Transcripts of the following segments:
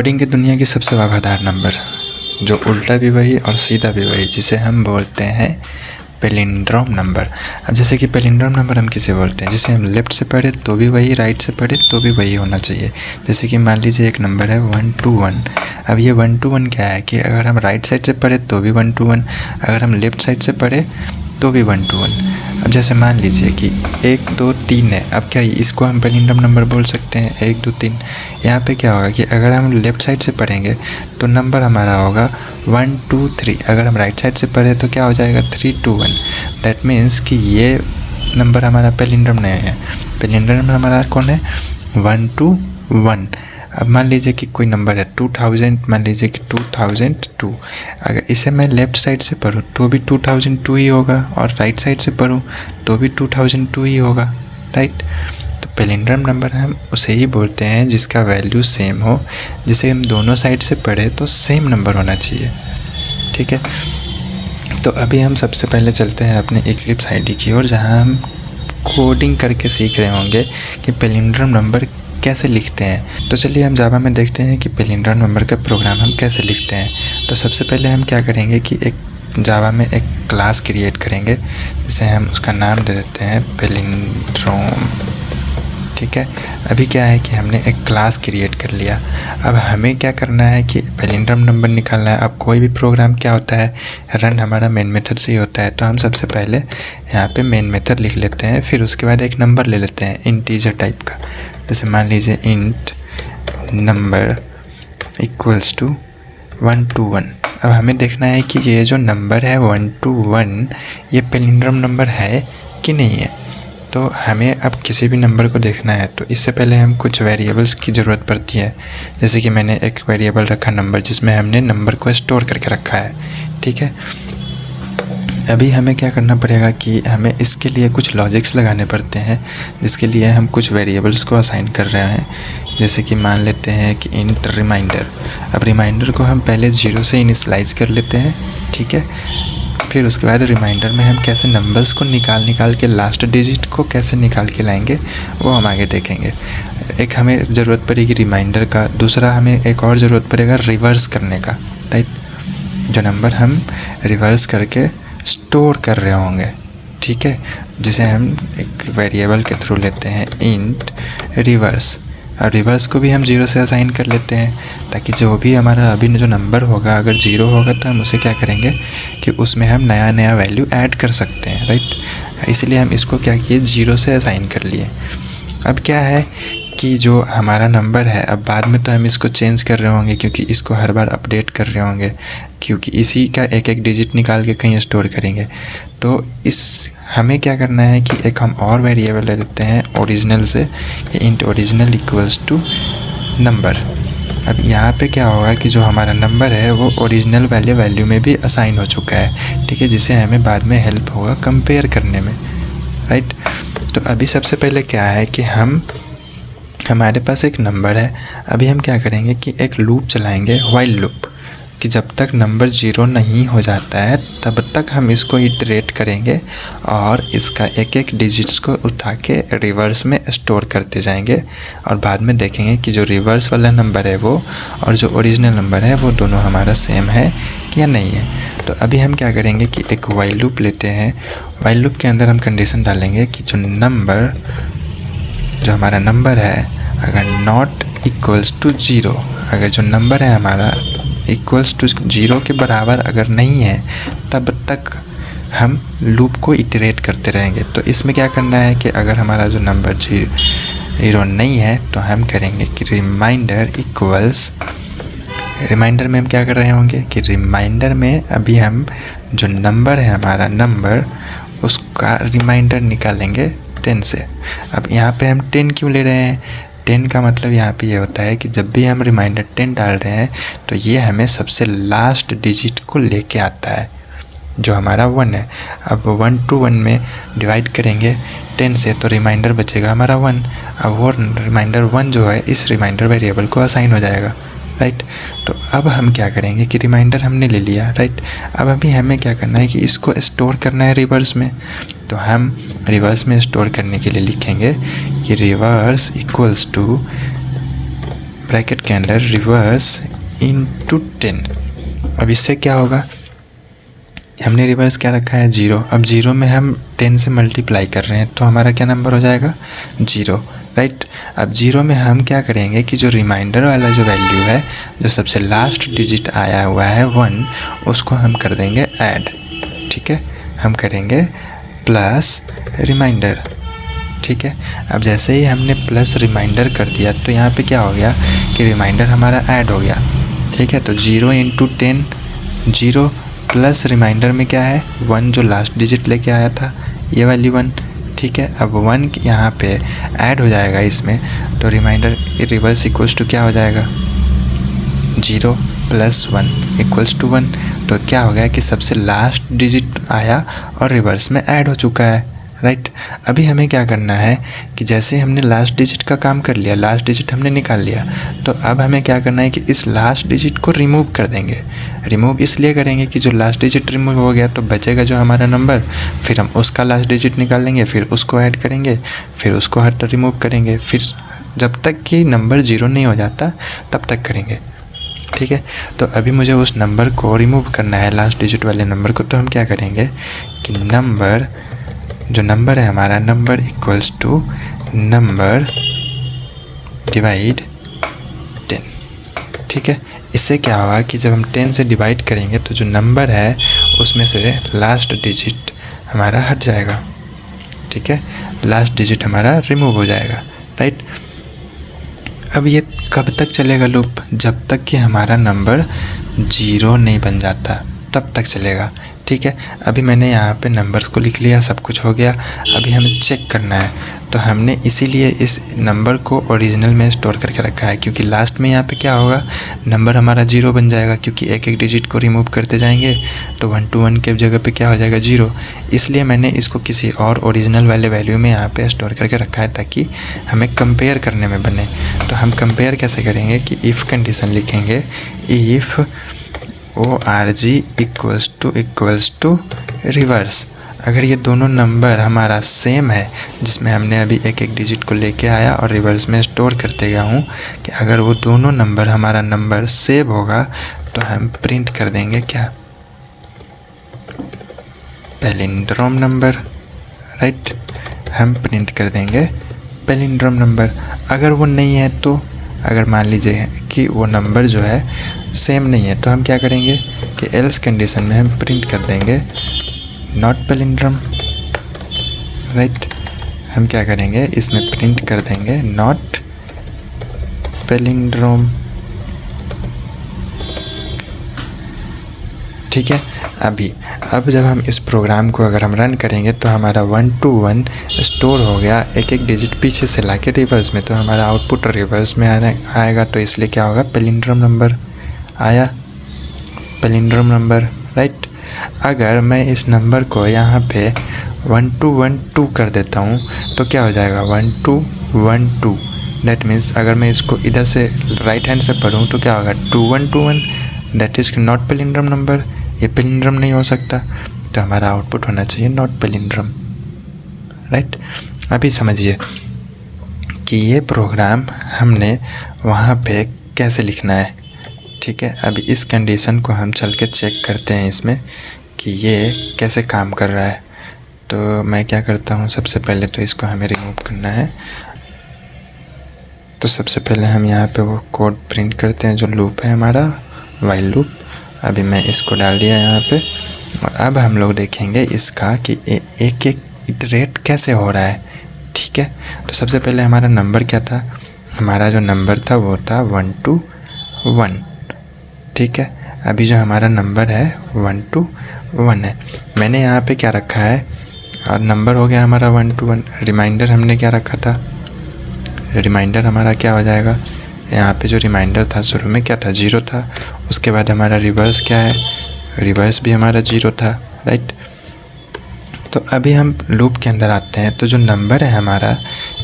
Coding की दुनिया की सबसे वफादार नंबर, जो उल्टा भी वही और सीधा भी वही, जिसे हम बोलते हैं पैलिंड्रोम नंबर। अब जैसे कि पैलिंड्रोम नंबर हम किसे बोलते हैं, जिसे हम लेफ़्ट से पढ़े तो भी वही, राइट से पढ़े तो भी वही होना चाहिए। जैसे कि मान लीजिए एक नंबर है 121। अब ये 121 क्या है कि अगर हम राइट साइड से पढ़े तो भी 121, अगर हम लेफ़्ट साइड से पढ़े तो भी 121। अब जैसे मान लीजिए कि 1 2 3 है, अब क्या इसको हम पैलिंड्रोम नंबर बोल सकते हैं 1 2 3। यहाँ पे क्या होगा कि अगर हम लेफ़्ट साइड से पढ़ेंगे तो नंबर हमारा होगा 1 2 3, अगर हम राइट साइड से पढ़े तो क्या हो जाएगा 3 2 1। दैट मीन्स कि ये नंबर हमारा पैलिंड्रोम नहीं है। पैलिंड्रोम नंबर हमारा कौन है, 1 2 1। अब मान लीजिए कि कोई नंबर है 2000, मान लीजिए कि 2002, अगर इसे मैं लेफ़्ट साइड से पढूँ तो भी 2002 ही होगा और राइट साइड से पढूँ तो भी 2002 ही होगा, राइट। तो पैलिंड्रोम नंबर हम उसे ही बोलते हैं जिसका वैल्यू सेम हो, जिसे हम दोनों साइड से पढ़े तो सेम नंबर होना चाहिए, ठीक है। तो अभी हम सबसे पहले चलते हैं अपने इक्लिप्स आईडी की ओर, जहाँ हम कोडिंग करके सीख रहे होंगे कि पैलिंड्रोम नंबर कैसे लिखते हैं। तो चलिए हम जावा में देखते हैं कि पैलिंड्रोम नंबर का प्रोग्राम हम कैसे लिखते हैं। तो सबसे पहले हम क्या करेंगे कि एक जावा में एक क्लास क्रिएट करेंगे, जिसे हम उसका नाम दे देते हैं पैलिंड्रोम, ठीक है। अभी क्या है कि हमने एक क्लास क्रिएट कर लिया। अब हमें क्या करना है कि पैलिंड्रोम नंबर निकालना है। अब कोई भी प्रोग्राम क्या होता है, रन हमारा मेन मेथड से ही होता है। तो हम सबसे पहले यहाँ पे मेन मेथड लिख लेते हैं, फिर उसके बाद एक नंबर ले लेते हैं इंटीजर टाइप का। जैसे मान लीजिए इंट नंबर इक्वल्स टू 1 2 1। अब हमें देखना है कि ये जो नंबर है 1 2 1 ये पैलिंड्रोम नंबर है कि नहीं है। तो हमें अब किसी भी नंबर को देखना है तो इससे पहले हम कुछ वेरिएबल्स की ज़रूरत पड़ती है। जैसे कि मैंने एक वेरिएबल रखा नंबर, जिसमें हमने नंबर को स्टोर करके रखा है, ठीक है। अभी हमें क्या करना पड़ेगा कि हमें इसके लिए कुछ लॉजिक्स लगाने पड़ते हैं, जिसके लिए हम कुछ वेरिएबल्स को असाइन कर रहे हैं। जैसे कि मान लेते हैं कि इंट रिमाइंडर। अब रिमाइंडर को हम पहले 0 से इनिशियलाइज कर लेते हैं, ठीक है। फिर उसके बाद रिमाइंडर में हम कैसे नंबर्स को निकाल के लास्ट डिजिट को कैसे निकाल के लाएंगे वो हम आगे देखेंगे। एक हमें ज़रूरत पड़ेगी रिमाइंडर का, दूसरा हमें एक और ज़रूरत पड़ेगा रिवर्स करने का, राइट। जो नंबर हम रिवर्स करके स्टोर कर रहे होंगे, ठीक है, जिसे हम एक वेरिएबल के थ्रू लेते हैं इंट रिवर्स। और रिवर्स को भी हम 0 से असाइन कर लेते हैं, ताकि जो भी हमारा अभी जो नंबर होगा अगर 0 होगा तो हम उसे क्या करेंगे कि उसमें हम नया वैल्यू ऐड कर सकते हैं, राइट। इसलिए हम इसको क्या किए 0 से असाइन कर लिए। अब क्या है कि जो हमारा नंबर है, अब बाद में तो हम इसको चेंज कर रहे होंगे क्योंकि इसको हर बार अपडेट कर रहे होंगे, क्योंकि इसी का एक एक डिजिट निकाल के कहीं स्टोर करेंगे। तो हमें क्या करना है कि एक हम और वेरिएबल ले लेते हैं ओरिजिनल से, int original equals to number. अब यहाँ पे क्या होगा कि जो हमारा नंबर है वो ओरिजिनल वाले वैल्यू में भी असाइन हो चुका है, ठीक है, जिससे हमें बाद में हेल्प होगा कंपेयर करने में, राइट। तो अभी सबसे पहले क्या है कि हमारे पास एक नंबर है। अभी हम क्या करेंगे कि एक लूप चलाएंगे, व्हाइल लूप, कि जब तक नंबर 0 नहीं हो जाता है तब तक हम इसको इटरेट करेंगे और इसका एक एक डिजिट्स को उठा के रिवर्स में स्टोर करते जाएंगे। और बाद में देखेंगे कि जो रिवर्स वाला नंबर है वो और जो ओरिजिनल नंबर है वो दोनों हमारा सेम है या नहीं है। तो अभी हम क्या करेंगे कि एक व्हाइल लूप लेते हैं। व्हाइल लूप के अंदर हम कंडीशन डालेंगे कि जो हमारा नंबर है अगर नॉट इक्वल्स टू 0, अगर जो नंबर है हमारा इक्वल्स टू 0 के बराबर अगर नहीं है तब तक हम लूप को इटरेट करते रहेंगे। तो इसमें क्या करना है कि अगर हमारा जो नंबर 0 नहीं है तो हम करेंगे कि रिमाइंडर इक्वल्स, रिमाइंडर में हम क्या कर रहे होंगे कि रिमाइंडर में अभी हम जो नंबर है हमारा नंबर उसका रिमाइंडर निकालेंगे 10 से। अब यहाँ पे हम 10 क्यों ले रहे हैं, 10 का मतलब यहाँ पे ये होता है कि जब भी हम रिमाइंडर 10 डाल रहे हैं तो ये हमें सबसे लास्ट डिजिट को लेके आता है जो हमारा 1 है। अब 1 to 1 में डिवाइड करेंगे 10 से तो रिमाइंडर बचेगा हमारा 1। अब वो रिमाइंडर 1 जो है इस रिमाइंडर वेरिएबल को असाइन हो जाएगा, राइट। तो अब हम क्या करेंगे कि रिमाइंडर हमने ले लिया, राइट। अब अभी हमें क्या करना है कि इसको स्टोर करना है रिवर्स में। तो हम रिवर्स में स्टोर करने के लिए लिखेंगे कि रिवर्स इक्वल्स टू ब्रैकेट के अंदर रिवर्स इंटू 10। अब इससे क्या होगा, हमने रिवर्स क्या रखा है 0। अब 0 में हम 10 से मल्टीप्लाई कर रहे हैं तो हमारा क्या नंबर हो जाएगा 0, राइट। अब 0 में हम क्या करेंगे कि जो रिमाइंडर वाला जो वैल्यू है, जो सबसे लास्ट डिजिट आया हुआ है 1, उसको हम कर देंगे ऐड, ठीक है। हम करेंगे प्लस रिमाइंडर, ठीक है। अब जैसे ही हमने प्लस रिमाइंडर कर दिया तो यहाँ पे क्या हो गया कि रिमाइंडर हमारा ऐड हो गया, ठीक है। तो 0 इंटू 10 0 प्लस रिमाइंडर में क्या है 1, जो लास्ट डिजिट लेके आया था ये वाली 1, ठीक है। अब 1 यहाँ पे ऐड हो जाएगा इसमें, तो रिमाइंडर रिवर्स इक्वल्स टू क्या हो जाएगा 0 प्लस 1 इक्वल्स टू 1। तो क्या हो गया कि सबसे लास्ट डिजिट आया और रिवर्स में ऐड हो चुका है, राइट। अभी हमें क्या करना है कि जैसे हमने लास्ट डिजिट का काम कर लिया, लास्ट डिजिट हमने निकाल लिया, तो अब हमें क्या करना है कि इस लास्ट डिजिट को रिमूव कर देंगे। रिमूव इसलिए करेंगे कि जो लास्ट डिजिट रिमूव हो गया तो बचेगा जो हमारा नंबर, फिर हम उसका लास्ट डिजिट निकाल लेंगे, फिर उसको ऐड करेंगे, फिर उसको रिमूव करेंगे, फिर जब तक कि नंबर 0 नहीं हो जाता तब तक करेंगे, ठीक है। तो अभी मुझे उस नंबर को रिमूव करना है, लास्ट डिजिट वाले नंबर को। तो हम क्या करेंगे कि नंबर, जो नंबर है हमारा, number equals to number divide 10, ठीक है। इससे क्या होगा कि जब हम 10 से डिवाइड करेंगे तो जो नंबर है उसमें से लास्ट डिजिट हमारा हट जाएगा, ठीक है। लास्ट डिजिट हमारा रिमूव हो जाएगा, राइट। अब ये कब तक चलेगा लूप, जब तक कि हमारा नंबर 0 नहीं बन जाता तब तक चलेगा, ठीक है। अभी मैंने यहाँ पे नंबर्स को लिख लिया, सब कुछ हो गया। अभी हमें चेक करना है, तो हमने इसीलिए इस नंबर को ओरिजिनल में स्टोर करके रखा है, क्योंकि लास्ट में यहाँ पे क्या होगा, नंबर हमारा 0 बन जाएगा, क्योंकि एक एक डिजिट को रिमूव करते जाएंगे तो 1 to 1 के जगह पे क्या हो जाएगा 0। इसलिए मैंने इसको किसी और ओरिजिनल वाले वैल्यू में यहाँ पे स्टोर करके रखा है ताकि हमें कंपेयर करने में बने। तो हम कंपेयर कैसे करेंगे कि इफ़ कंडीशन लिखेंगे, if ORG equals to reverse. अगर ये दोनों नंबर हमारा सेम है, जिसमें हमने अभी एक एक डिजिट को लेके आया और रिवर्स में स्टोर करते गया हूँ, कि अगर वो दोनों नंबर हमारा नंबर सेम होगा तो हम प्रिंट कर देंगे क्या, पैलिंड्रोम नंबर, राइट। हम प्रिंट कर देंगे पैलिंड्रोम नंबर। अगर वो नहीं है तो, अगर मान लीजिए कि वो नंबर जो है सेम नहीं है, तो हम क्या करेंगे कि एल्स कंडीशन में हम प्रिंट कर देंगे नॉट पैलिंड्रोम, राइट। हम क्या करेंगे इसमें प्रिंट कर देंगे नॉट पैलिंड्रोम, ठीक है। अब जब हम इस प्रोग्राम को अगर हम रन करेंगे तो हमारा 1 to 1 स्टोर हो गया, एक एक डिजिट पीछे से लाके रिवर्स में, तो हमारा आउटपुट रिवर्स में आएगा। तो इसलिए क्या होगा, पैलिंड्रोम नंबर आया, पैलिंड्रोम नंबर, राइट। अगर मैं इस नंबर को यहाँ पे 1 to 1 2 कर देता हूँ तो क्या हो जाएगा 1 to 1 2। दैट मीन्स अगर मैं इसको इधर से राइट हैंड से पढ़ूँ तो क्या होगा 2 1 2 1, that is not palindrome number. ये पैलिंड्रोम नहीं हो सकता, तो हमारा आउटपुट होना चाहिए नॉट पैलिंड्रोम, राइट। अभी समझिए कि ये प्रोग्राम हमने वहाँ पे कैसे लिखना है, ठीक है। अभी इस कंडीशन को हम चल के चेक करते हैं इसमें कि ये कैसे काम कर रहा है। तो मैं क्या करता हूँ, सबसे पहले तो इसको हमें रिमूव करना है। तो सबसे पहले हम यहाँ पे वो कोड प्रिंट करते हैं जो लूप है हमारा, वाइल लूप। अभी मैं इसको डाल दिया यहाँ पे, और अब हम लोग देखेंगे इसका कि एक एक इटरेट कैसे हो रहा है, ठीक है। तो सबसे पहले हमारा नंबर क्या था, हमारा जो नंबर था वो था 1 to 1, ठीक है। अभी जो हमारा नंबर है 1 to 1 है। मैंने यहाँ पे क्या रखा है, और नंबर हो गया हमारा 1 to 1। रिमाइंडर हमने क्या रखा था, रिमाइंडर हमारा क्या हो जाएगा, यहाँ पे जो रिमाइंडर था शुरू में क्या था 0 था। उसके बाद हमारा रिवर्स क्या है, रिवर्स भी हमारा 0 था, राइट। तो अभी हम लूप के अंदर आते हैं। तो जो नंबर है हमारा,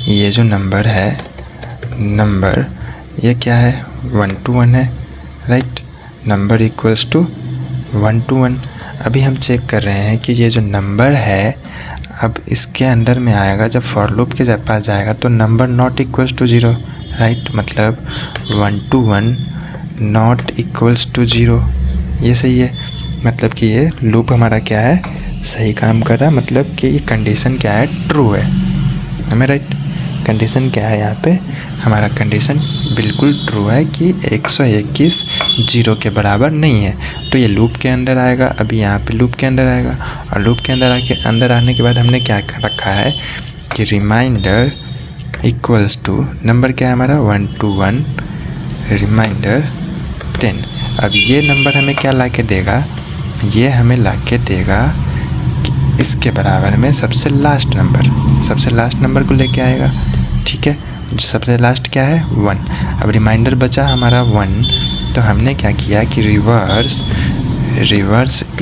ये जो नंबर है, नंबर ये क्या है 1 to 1 है, right. Number equals to 1 to 1। अभी हम चेक कर रहे हैं कि ये जो नंबर है अब इसके अंदर में आएगा, जब फॉर लूप के पास जाएगा तो number not equals to 0, right, मतलब 1 to 1 नॉट इक्वल्स टू 0, ये सही है। मतलब कि ये लूप हमारा क्या है, सही काम कर रहा है, मतलब कि ये कंडीशन क्या है, ट्रू है। हमें राइट, कंडीशन क्या है यहाँ पे, हमारा कंडीशन बिल्कुल ट्रू है कि 121 0 के बराबर नहीं है। तो ये लूप के अंदर आएगा, अभी यहाँ पे लूप के अंदर आएगा, और लूप के अंदर आने के बाद हमने क्या रखा है कि रिमाइंडर इक्वल्स टू, नंबर क्या है हमारा 1 to 1 रिमाइंडर 10। अब ये नंबर हमें क्या ला के देगा, ये हमें ला के देगा कि इसके बराबर में सबसे लास्ट नंबर को लेके आएगा। ठीक है, सबसे लास्ट क्या है 1। अब रिमाइंडर बचा हमारा 1, तो हमने क्या किया कि रिवर्स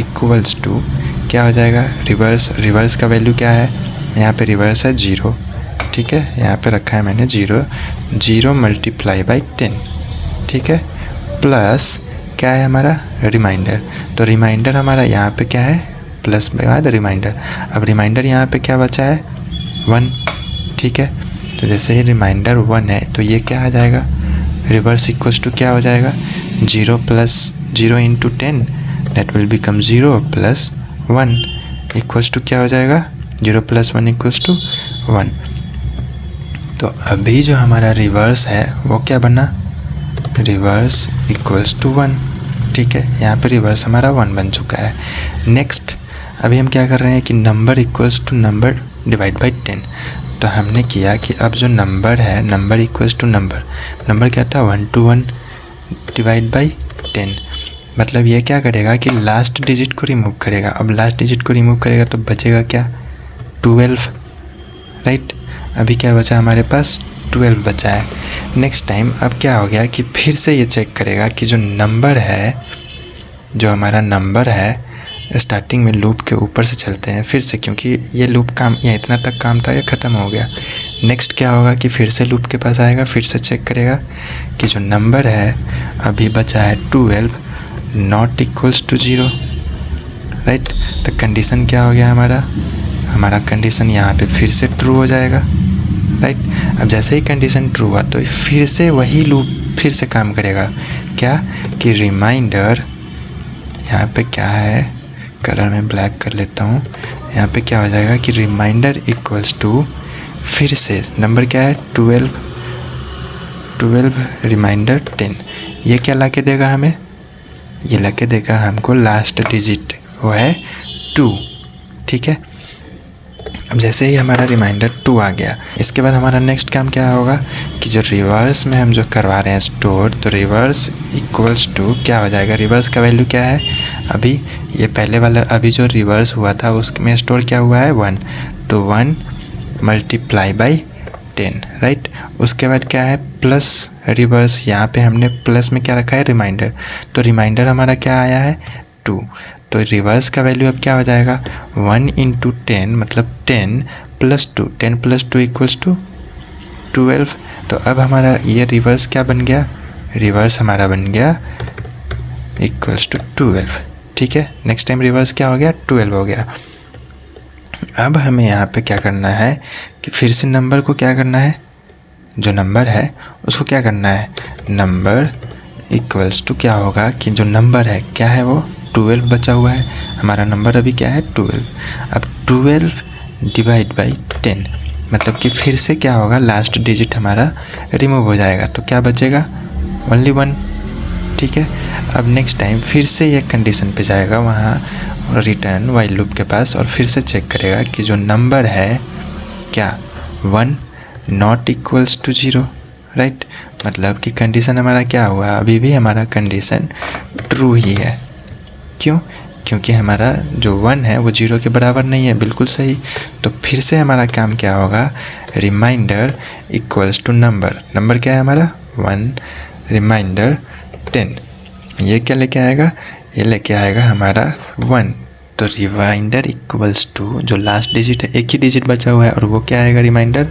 इक्वल्स टू क्या हो जाएगा, रिवर्स का वैल्यू क्या है, यहाँ पे रिवर्स है 0। ठीक है, यहाँ पे रखा है मैंने 0 मल्टीप्लाई बाई 10। ठीक है, प्लस क्या है हमारा रिमाइंडर, तो रिमाइंडर हमारा यहाँ पे क्या है, प्लस के बाद रिमाइंडर। अब रिमाइंडर यहाँ पे क्या बचा है 1। ठीक है, तो जैसे ही रिमाइंडर 1 है तो ये क्या आ जाएगा, रिवर्स इक्वल्स टू क्या हो जाएगा, 0 plus 0 into 10 that will become 0 plus 1 equals to क्या हो जाएगा, 0 प्लस 1 इक्वल्स टू 1। तो अभी जो हमारा रिवर्स है वो क्या बना, रिवर्स इक्वल्स टू 1। ठीक है, यहाँ पे रिवर्स हमारा 1 बन चुका है। नेक्स्ट अभी हम क्या कर रहे हैं कि number equals to number divide by 10। तो हमने किया कि अब जो नंबर है, नंबर इक्वल्स टू नंबर क्या था 1 to 1 डिवाइड बाई 10। मतलब ये क्या करेगा कि लास्ट डिजिट को रिमूव करेगा। अब लास्ट डिजिट को रिमूव करेगा तो बचेगा क्या 12, राइट। अभी क्या बचा हमारे पास 12 बचा है। नेक्स्ट टाइम अब क्या हो गया कि फिर से ये चेक करेगा कि जो नंबर है, जो हमारा नंबर है, स्टार्टिंग में लूप के ऊपर से चलते हैं फिर से, क्योंकि ये लूप काम या इतना तक काम था, ये ख़त्म हो गया। नेक्स्ट क्या होगा कि फिर से लूप के पास आएगा, फिर से चेक करेगा कि जो नंबर है अभी बचा है 12 नॉट इक्वल्स टू 0, राइट। तो कंडीशन क्या हो गया हमारा कंडीशन यहाँ पे फिर से ट्रू हो जाएगा, राइट। अब जैसे ही कंडीशन ट्रू हुआ तो फिर से वही लूप फिर से काम करेगा, क्या कि रिमाइंडर, यहाँ पे क्या है, कलर में ब्लैक कर लेता हूँ, यहाँ पे क्या हो जाएगा कि रिमाइंडर इक्वल्स टू फिर से नंबर क्या है 12 रिमाइंडर 10। ये क्या ला के देगा हमें, ये ला के देगा हमको लास्ट डिजिट, वो है 2। ठीक है, अब जैसे ही हमारा रिमाइंडर 2 आ गया, इसके बाद हमारा नेक्स्ट काम क्या होगा कि जो रिवर्स में हम जो करवा रहे हैं स्टोर, तो रिवर्स इक्वल्स टू क्या हो जाएगा, रिवर्स का वैल्यू क्या है, अभी ये पहले वाला अभी जो रिवर्स हुआ था उसमें स्टोर क्या हुआ है 1, तो 1 मल्टीप्लाई बाई 10, राइट। उसके बाद क्या है प्लस रिवर्स, यहाँ पे हमने प्लस में क्या रखा है रिमाइंडर, तो रिमाइंडर हमारा क्या आया है 2, तो रिवर्स का वैल्यू अब क्या हो जाएगा 1 इंटू 10, मतलब 10 प्लस 2, 10 प्लस 2 इक्वल्स टू 12। तो अब हमारा ये रिवर्स क्या बन गया, रिवर्स हमारा बन गया इक्वल्स टू 12। ठीक है, नेक्स्ट टाइम रिवर्स क्या हो गया 12 हो गया। अब हमें यहाँ पे क्या करना है कि फिर से नंबर को क्या करना है, जो नंबर है उसको क्या करना है, नंबर इक्वल्स टू क्या होगा कि जो नंबर है क्या है वो 12 बचा हुआ है, हमारा नंबर अभी क्या है 12। अब 12 डिवाइड बाई 10, मतलब कि फिर से क्या होगा लास्ट डिजिट हमारा रिमूव हो जाएगा, तो क्या बचेगा ओनली 1। ठीक है, अब नेक्स्ट टाइम फिर से ये कंडीशन पे जाएगा वहाँ रिटर्न वाइल लूप के पास, और फिर से चेक करेगा कि जो नंबर है क्या 1 नॉट इक्वल्स टू 0, राइट। मतलब कि कंडीशन हमारा क्या हुआ, अभी भी हमारा कंडीशन ट्रू ही है। क्यों, क्योंकि हमारा जो 1 है वो 0 के बराबर नहीं है, बिल्कुल सही। तो फिर से हमारा काम क्या होगा, रिमाइंडर इक्वल्स टू नंबर क्या है हमारा 1 रिमाइंडर 10। ये क्या लेके आएगा, ये लेके आएगा हमारा 1। तो रिमाइंडर इक्वल्स टू जो लास्ट डिजिट है, एक ही डिजिट बचा हुआ है और वो क्या आएगा रिमाइंडर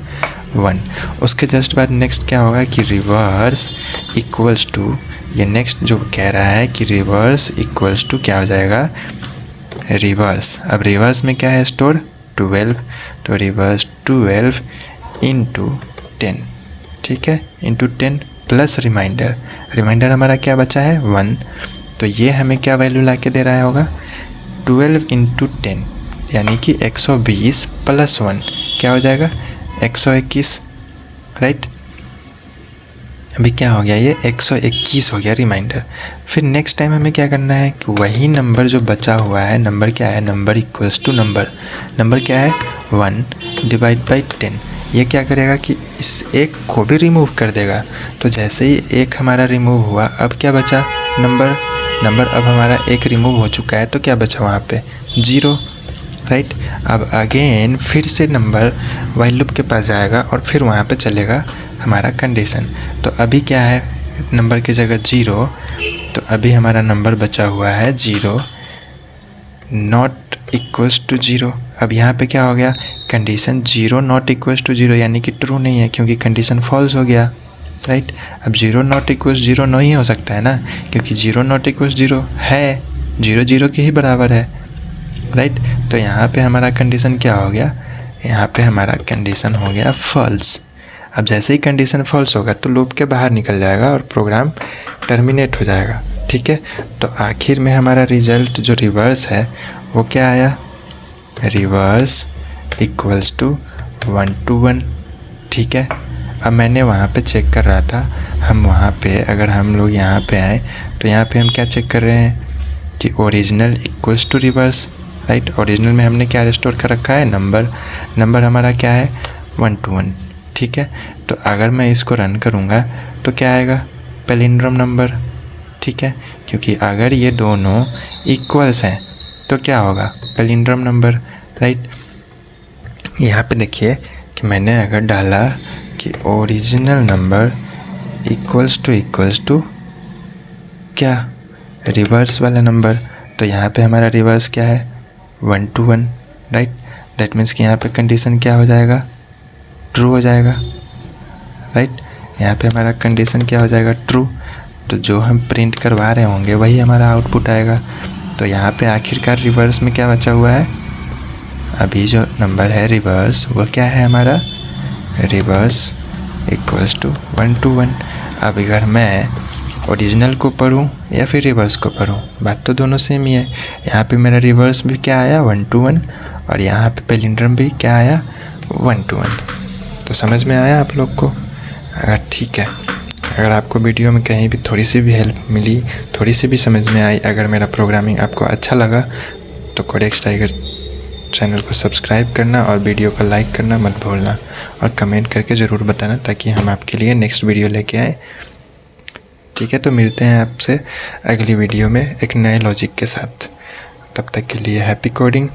1। उसके जस्ट बाद नेक्स्ट क्या होगा कि रिवर्स इक्वल्स टू, ये नेक्स्ट जो कह रहा है कि रिवर्स इक्वल्स टू क्या हो जाएगा रिवर्स। अब रिवर्स में क्या है स्टोर 12, तो रिवर्स 12 इंटू 10, ठीक है, इंटू 10 प्लस रिमाइंडर, रिमाइंडर हमारा क्या बचा है 1, तो ये हमें क्या वैल्यू ला के दे रहा है होगा 12 इंटू 10 यानी कि 120 प्लस 1 क्या हो जाएगा 121, राइट। अभी क्या हो गया ये 121 हो गया रिमाइंडर। फिर नेक्स्ट टाइम हमें क्या करना है कि वही नंबर जो बचा हुआ है, नंबर क्या है, नंबर इक्वल्स टू नंबर क्या है 1 डिवाइड बाई 10, ये क्या करेगा कि इस एक को भी रिमूव कर देगा। तो जैसे ही एक हमारा रिमूव हुआ, अब क्या बचा नंबर अब हमारा एक रिमूव हो चुका है, तो क्या बचा वहाँ पे 0, राइट। अब अगेन फिर से नंबर वाइल लूप के पास जाएगा और फिर वहाँ पे चलेगा हमारा कंडीशन। तो अभी क्या है नंबर की जगह 0, तो अभी हमारा नंबर बचा हुआ है 0 नॉट इक्वल्स टू 0। अब यहाँ पे क्या हो गया कंडीशन 0 नॉट इक्वल्स टू 0 यानी कि ट्रू नहीं है, क्योंकि कंडीशन फॉल्स हो गया, राइट। अब 0 नॉट इक्वल्स 0 नहीं हो सकता है ना, क्योंकि 0 नॉट इक्वल्स 0 है, 0 0 के ही बराबर है, राइट। तो यहाँ पे हमारा कंडीशन क्या हो गया, यहाँ पे हमारा कंडीशन हो गया फॉल्स। अब जैसे ही कंडीशन फॉल्स होगा तो लूप के बाहर निकल जाएगा और प्रोग्राम टर्मिनेट हो जाएगा, ठीक है। तो आखिर में हमारा रिज़ल्ट जो रिवर्स है वो क्या आया, रिवर्स इक्वल्स टू 1 to 1, ठीक है। अब मैंने वहाँ पे चेक कर रहा था, हम वहाँ पे अगर हम लोग यहाँ पे आए तो यहाँ पे हम क्या चेक कर रहे हैं कि original equals to reverse, right. Original में हमने क्या रिस्टोर कर रखा है नंबर हमारा क्या है 1 to 1, ठीक है। तो अगर मैं इसको रन करूँगा तो क्या आएगा पैलिंड्रोम नंबर, ठीक है, क्योंकि अगर ये दोनों इक्वल्स हैं तो क्या होगा पैलिंड्रोम नंबर, राइट। यहाँ पे देखिए कि मैंने अगर डाला कि ओरिजिनल नंबर इक्वल्स टू क्या रिवर्स वाला नंबर, तो यहाँ पे हमारा रिवर्स क्या है 1 to 1, राइट। दैट मीन्स कि यहाँ पे कंडीशन क्या हो जाएगा ट्रू हो जाएगा, राइट। यहाँ पे हमारा कंडीशन क्या हो जाएगा ट्रू, तो जो हम प्रिंट करवा रहे होंगे वही हमारा आउटपुट आएगा। तो यहाँ पे आखिरकार रिवर्स में क्या बचा हुआ है, अभी जो नंबर है रिवर्स वो क्या है हमारा रिवर्स इक्वल्स टू 1 to 1। अब अगर मैं ओरिजिनल को पढूं या फिर रिवर्स को पढूं, बात तो दोनों सेम ही है। यहाँ पे मेरा रिवर्स भी क्या आया 1 to 1 और यहाँ पे पैलिंड्रोम भी क्या आया 1 to 1। तो समझ में आया आप लोग को? अगर ठीक है, अगर आपको वीडियो में कहीं भी थोड़ी सी भी हेल्प मिली, थोड़ी सी भी समझ में आई, अगर मेरा प्रोग्रामिंग आपको अच्छा लगा तो कोडेक्स टाइगर चैनल को सब्सक्राइब करना और वीडियो को लाइक करना मत भूलना और कमेंट करके ज़रूर बताना ताकि हम आपके लिए नेक्स्ट वीडियो लेके आए, ठीक है। तो मिलते हैं आपसे अगली वीडियो में एक नए लॉजिक के साथ। तब तक के लिए हैप्पी कोडिंग।